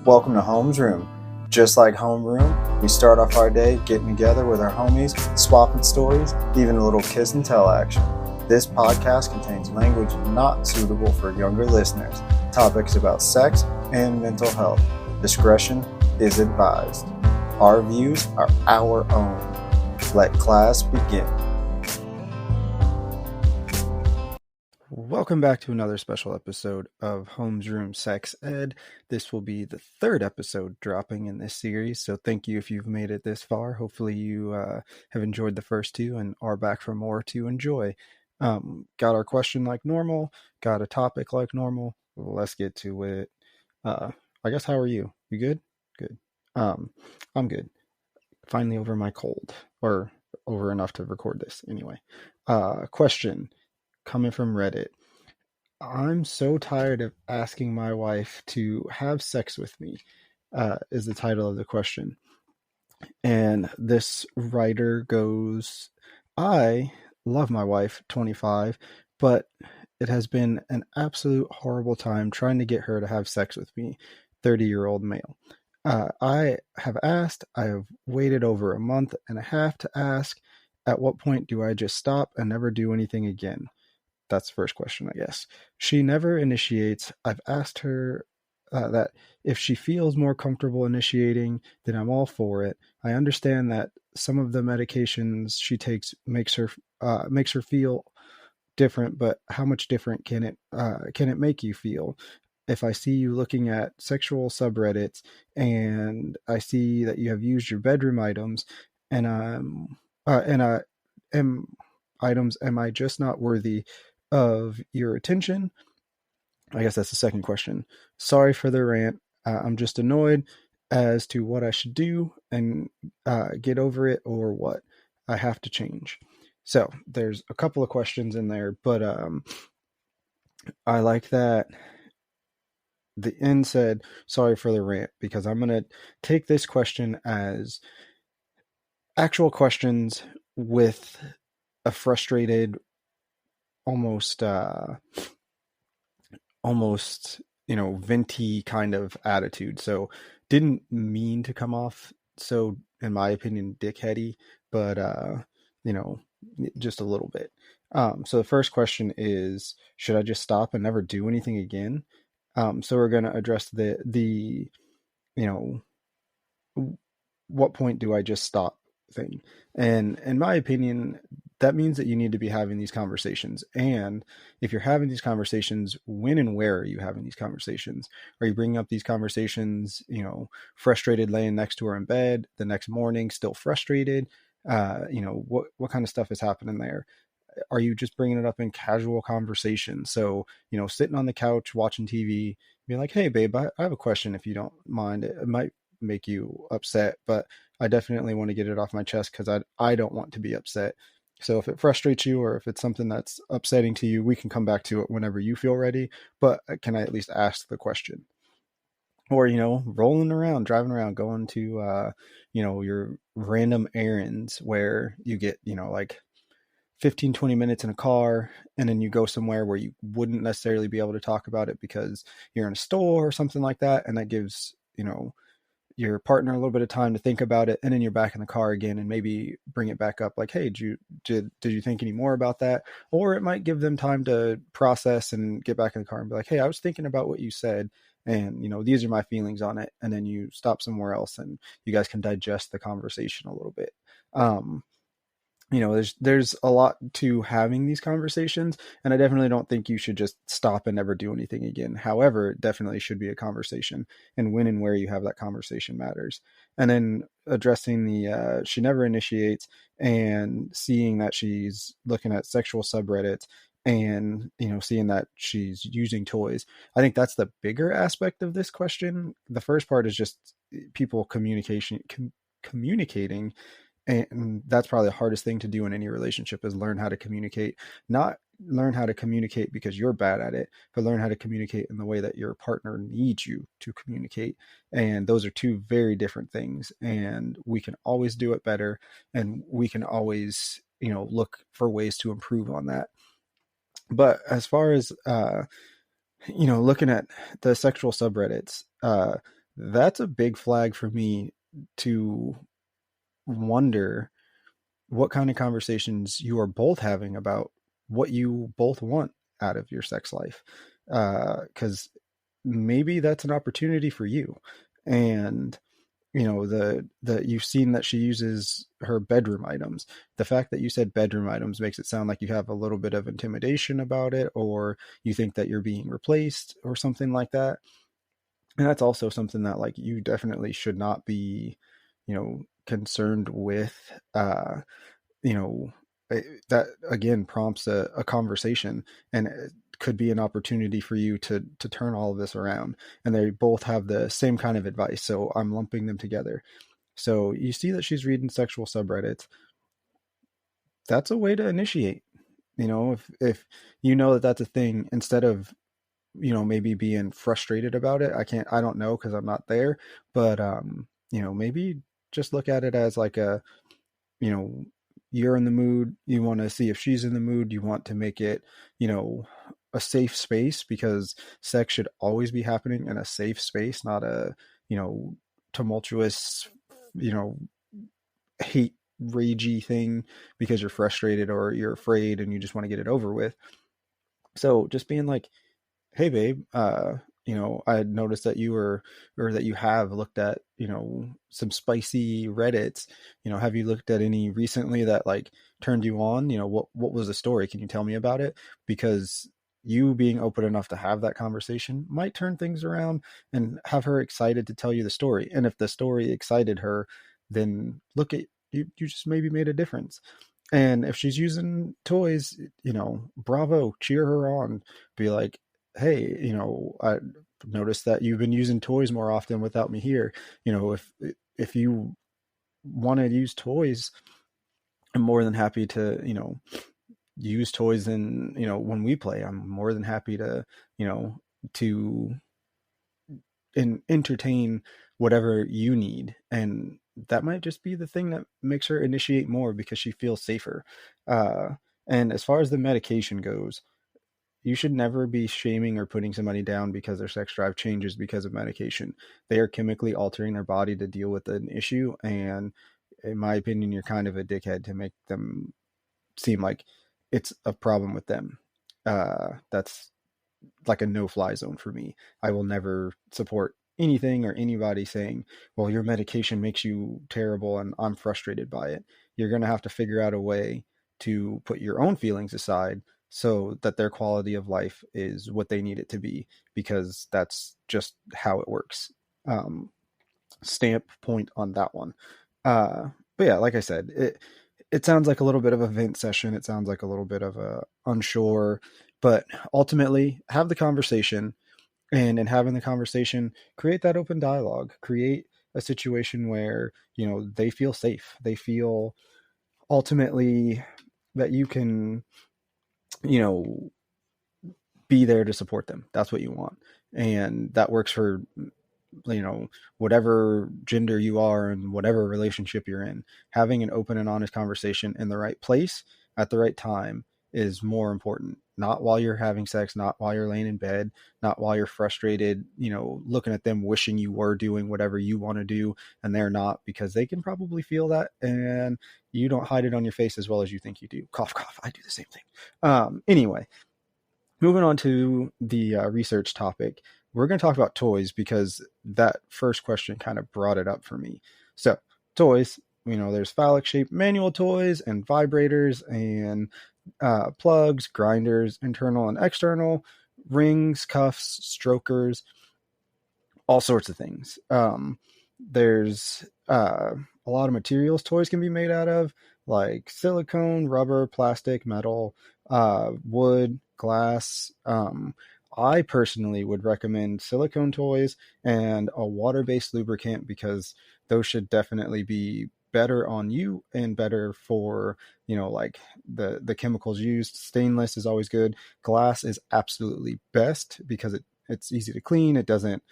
Welcome to Home's Room. Just like Homeroom, we start off our day getting together with our homies, swapping stories, even a little kiss and tell action. This podcast contains language not suitable for younger listeners, topics about sex and mental health. Discretion is advised. Our views are our own. Let class begin. Welcome back to another special episode of Home's Room Sex Ed. This will be the third episode dropping in this series, so thank you if you've made it this far. Hopefully you have enjoyed the first two and are back for more to enjoy. Got our question like normal, got a topic like normal. Let's get to it. I guess, how are you? You good? Good. I'm good. Finally over my cold, or over enough to record this anyway. Question coming from Reddit. I'm so tired of asking my wife to have sex with me, is the title of the question. And this writer goes, I love my wife, 25, but it has been an absolute horrible time trying to get her to have sex with me, 30-year-old male. I have asked, I have waited over a month and a half to ask, at what point do I just stop and never do anything again? That's the first question, I guess. She never initiates. I've asked her that if she feels more comfortable initiating, then I'm all for it. I understand that some of the medications she takes makes her feel different, but how much different can it make you feel? If I see you looking at sexual subreddits and I see that you have used your bedroom items and I am items, am I just not worthy of your attention? I guess that's the second question. Sorry for the rant. I'm just annoyed as to what I should do and get over it, or what I have to change. So there's a couple of questions in there, but I like that the end said, sorry for the rant, because I'm going to take this question as actual questions with a frustrated, almost venti kind of attitude. So didn't mean to come off so, in my opinion, dickheady, but just a little bit. So the first question is, should I just stop and never do anything again? So we're going to address the what point do I just stop thing. And in my opinion, that means that you need to be having these conversations. And if you're having these conversations, when and where are you having these conversations? Are you bringing up these conversations, frustrated laying next to her in bed, the next morning still frustrated? What kind of stuff is happening there? Are you just bringing it up in casual conversation? So, sitting on the couch watching TV, being like, hey, babe, I have a question if you don't mind. It might make you upset, but I definitely want to get it off my chest because I don't want to be upset. So if it frustrates you, or if it's something that's upsetting to you, we can come back to it whenever you feel ready. But can I at least ask the question? Or, rolling around, driving around, going to, your random errands where you get, like 15, 20 minutes in a car, and then you go somewhere where you wouldn't necessarily be able to talk about it because you're in a store or something like that. And that gives, your partner a little bit of time to think about it, and then you're back in the car again and maybe bring it back up like, hey, did you think any more about that? Or it might give them time to process and get back in the car and be like, hey, I was thinking about what you said, and these are my feelings on it. And then you stop somewhere else and you guys can digest the conversation a little bit. There's a lot to having these conversations, and I definitely don't think you should just stop and never do anything again. However, it definitely should be a conversation, and when and where you have that conversation matters. And then addressing the she never initiates, and seeing that she's looking at sexual subreddits, and seeing that she's using toys. I think that's the bigger aspect of this question. The first part is just people communicating. And that's probably the hardest thing to do in any relationship, is learn how to communicate. Not learn how to communicate because you're bad at it, but learn how to communicate in the way that your partner needs you to communicate. And those are two very different things. And we can always do it better. And we can always, look for ways to improve on that. But as far as, looking at the sexual subreddits, that's a big flag for me to wonder what kind of conversations you are both having about what you both want out of your sex life. Because maybe that's an opportunity for you. And the you've seen that she uses her bedroom items. The fact that you said bedroom items makes it sound like you have a little bit of intimidation about it, or you think that you're being replaced or something like that. And that's also something that like you definitely should not be, concerned with. You know, that again prompts a conversation, and it could be an opportunity for you to turn all of this around. And they both have the same kind of advice, so I'm lumping them together. So you see that she's reading sexual subreddits. That's a way to initiate. If you know that that's a thing, instead of maybe being frustrated about it. I don't know because I'm not there, but maybe just look at it as like you know you're in the mood, you want to see if she's in the mood, you want to make it you know a safe space, because sex should always be happening in a safe space, not a you know tumultuous you know hate ragey thing because you're frustrated or you're afraid and you just want to get it over with. So just being like, hey babe, I had noticed that you were, or that you have looked at some spicy reddits. Have you looked at any recently that like turned you on? What was the story? Can you tell me about it? Because you being open enough to have that conversation might turn things around and have her excited to tell you the story. And if the story excited her, then look at you just maybe made a difference. And if she's using toys, bravo, cheer her on. Be like, hey, I noticed that you've been using toys more often without me here. If you want to use toys, I'm more than happy to, use toys. And, when we play, I'm more than happy to, you know, to entertain whatever you need. And that might just be the thing that makes her initiate more because she feels safer. Uh, and as far as the medication goes, you should never be shaming or putting somebody down because their sex drive changes because of medication. They are chemically altering their body to deal with an issue. And in my opinion, you're kind of a dickhead to make them seem like it's a problem with them. That's like a no-fly zone for me. I will never support anything or anybody saying, well, your medication makes you terrible and I'm frustrated by it. You're going to have to figure out a way to put your own feelings aside so that their quality of life is what they need it to be, because that's just how it works. Um, Stamp point on that one. But yeah, like I said, it sounds like a little bit of a vent session. It sounds like a little bit of a unsure, but ultimately have the conversation. And in having the conversation, create that open dialogue, create a situation where, they feel safe. They feel ultimately that you can, you know, be there to support them. That's what you want. And that works for whatever gender you are and whatever relationship you're in. Having an open and honest conversation in the right place at the right time is more important. Not while you're having sex, not while you're laying in bed, not while you're frustrated, looking at them wishing you were doing whatever you want to do and they're not, because they can probably feel that and you don't hide it on your face as well as you think you do. Cough, cough. I do the same thing. Anyway, moving on to the research topic, we're going to talk about toys because that first question kind of brought it up for me. So, toys, there's phallic shaped manual toys and vibrators and plugs, grinders, internal and external, rings, cuffs, strokers, all sorts of things. There's a lot of materials toys can be made out of, like silicone, rubber, plastic, metal, wood, glass. I personally would recommend silicone toys and a water-based lubricant because those should definitely be better on you and better for like the chemicals used. Stainless is always good. Glass is absolutely best because it's easy to clean. It doesn't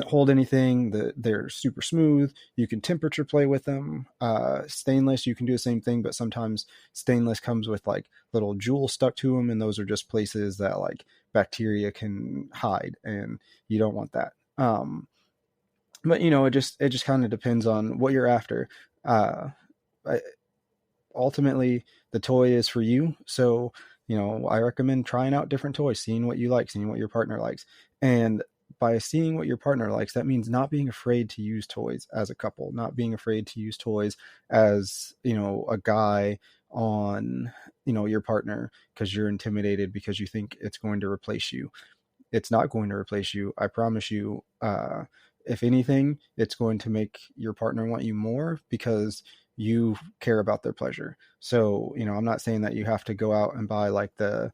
hold anything. They're super smooth. You can temperature play with them. Stainless, you can do the same thing, but sometimes stainless comes with like little jewels stuck to them, and those are just places that like bacteria can hide, and you don't want that. But it just kind of depends on what you're after. Uh, I, Ultimately, the toy is for you. So, I recommend trying out different toys, seeing what you like, seeing what your partner likes. And by seeing what your partner likes, that means not being afraid to use toys as a couple, not being afraid to use toys as, a guy on, your partner because you're intimidated because you think it's going to replace you. It's not going to replace you. I promise you. If anything, it's going to make your partner want you more because you care about their pleasure. So, I'm not saying that you have to go out and buy like the,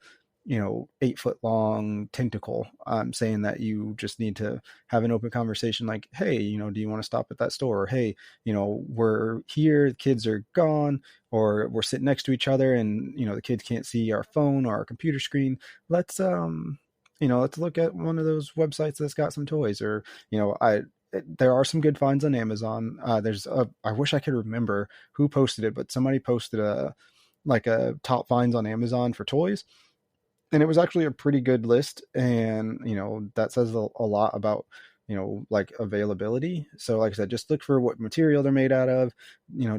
8 foot long tentacle. I'm saying that you just need to have an open conversation like, hey, do you want to stop at that store? Or, hey, we're here, the kids are gone, or we're sitting next to each other and, the kids can't see our phone or our computer screen. Let's, let's look at one of those websites that's got some toys. Or, I there are some good finds on Amazon. I wish I could remember who posted it, but somebody posted a top finds on Amazon for toys, and it was actually a pretty good list. And that says a lot about like availability. So like I said, just look for what material they're made out of.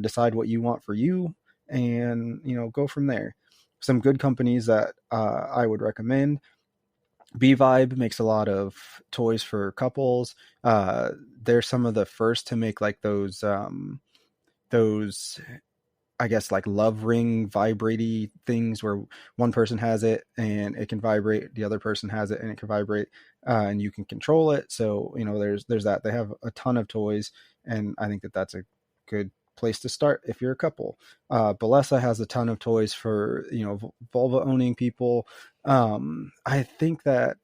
Decide what you want for you, and go from there. Some good companies that I would recommend: B Vibe makes a lot of toys for couples. They're some of the first to make like those I guess like love ring vibratey things where one person has it and it can vibrate, the other person has it and it can vibrate, and you can control it. So there's that. They have a ton of toys, and I think that that's a good place to start if you're a couple. Balesa has a ton of toys for vulva owning people. I think that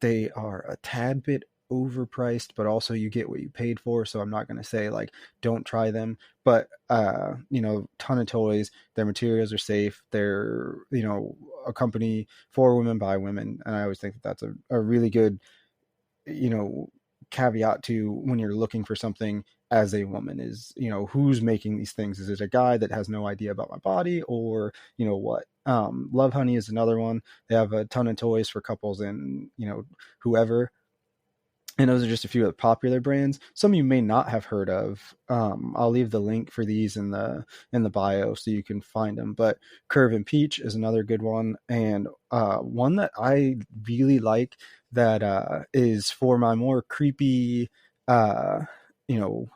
they are a tad bit overpriced, but also you get what you paid for. So I'm not going to say like don't try them, but ton of toys. Their materials are safe. They're a company for women by women, and I always think that that's a really good you know caveat to when you're looking for something as a woman is who's making these things. Is it a guy that has no idea about my body, or what? Lovehoney is another one. They have a ton of toys for couples and whoever, and those are just a few of the popular brands. Some you may not have heard of. I'll leave the link for these in the bio so you can find them. But Curve and Peach is another good one, and one that I really like that is for my more creepy, uh, you know,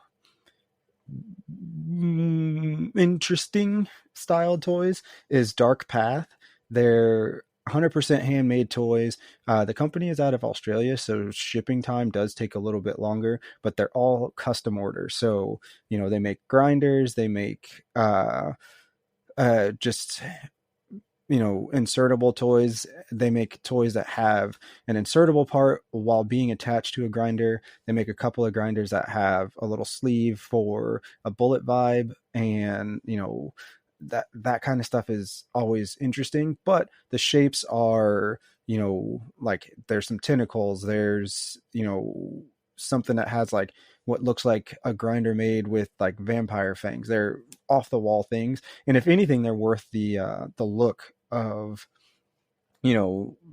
interesting style toys is Dark Path. They're 100% handmade toys. The company is out of Australia, so shipping time does take a little bit longer, but they're all custom orders. So, they make grinders, they make just insertable toys. They make toys that have an insertable part while being attached to a grinder. They make a couple of grinders that have a little sleeve for a bullet vibe, and that kind of stuff is always interesting. But the shapes are like there's some tentacles, there's something that has like what looks like a grinder made with like vampire fangs. They're off the wall things, and if anything, they're worth the look of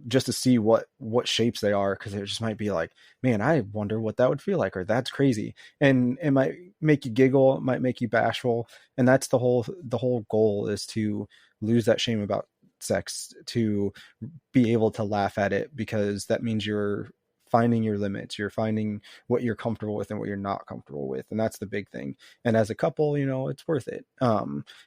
just to see what shapes they are, because it just might be like, man, I wonder what that would feel like, or that's crazy. And it might make you giggle, it might make you bashful, and that's the whole goal, is to lose that shame about sex, to be able to laugh at it, because that means you're finding your limits, you're finding what you're comfortable with and what you're not comfortable with, and that's the big thing. And as a couple, it's worth it.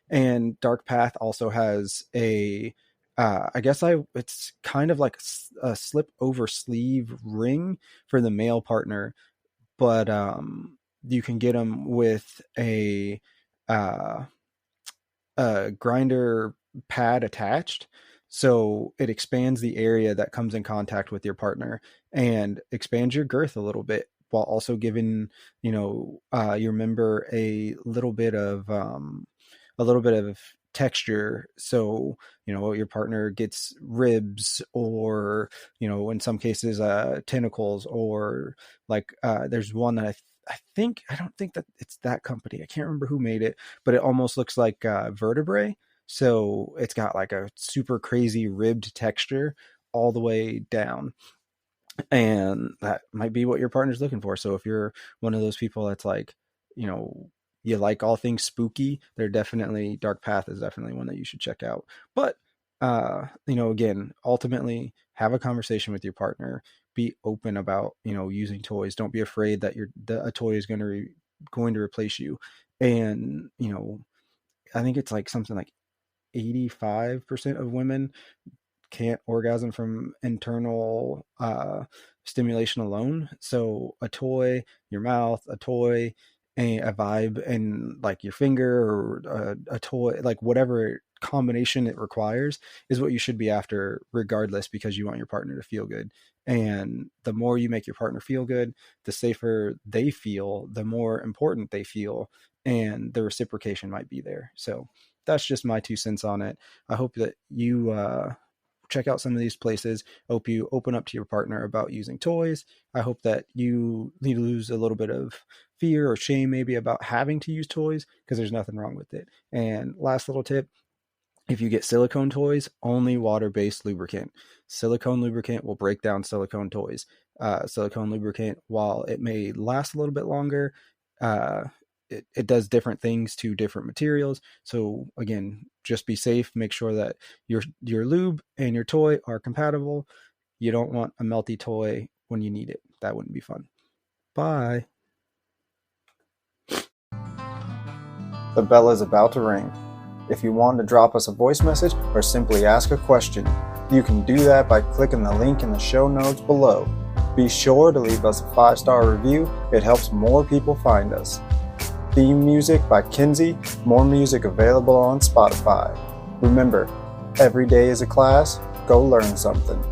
And Dark Path also has a I guess it's kind of like a slip over sleeve ring for the male partner, but you can get them with uh, a grinder pad attached. So it expands the area that comes in contact with your partner and expands your girth a little bit, while also giving your member a little bit of texture. So your partner gets ribs, or in some cases tentacles, or like there's one that I don't think that it's that company. I can't remember who made it, but it almost looks like vertebrae. So it's got like a super crazy ribbed texture all the way down. And that might be what your partner's looking for. So if you're one of those people that's like, you know, you like all things spooky, they're definitely Dark Path is definitely one that you should check out. But again, ultimately have a conversation with your partner. Be open about, using toys. Don't be afraid that a toy is going to replace you. And, I think it's like something like 85% of women can't orgasm from internal stimulation alone. So a toy, your mouth, a toy, a vibe, and like your finger, or a toy, like whatever combination it requires, is what you should be after regardless, because you want your partner to feel good. And the more you make your partner feel good, the safer they feel, the more important they feel, and the reciprocation might be there. So that's just my 2 cents on it. I hope that you check out some of these places. I hope you open up to your partner about using toys. I hope that you lose a little bit of fear or shame maybe about having to use toys, because there's nothing wrong with it. And last little tip, if you get silicone toys, only water-based lubricant. Silicone lubricant will break down silicone toys. Silicone lubricant, while it may last a little bit longer, it does different things to different materials. So again, just be safe. Make sure that your lube and your toy are compatible. You don't want a melty toy when you need it. That wouldn't be fun. Bye. The bell is about to ring. If you want to drop us a voice message or simply ask a question, you can do that by clicking the link in the show notes below. Be sure to leave us a 5-star review. It helps more people find us. Theme music by Kinsey. More music available on Spotify. Remember, every day is a class. Go learn something.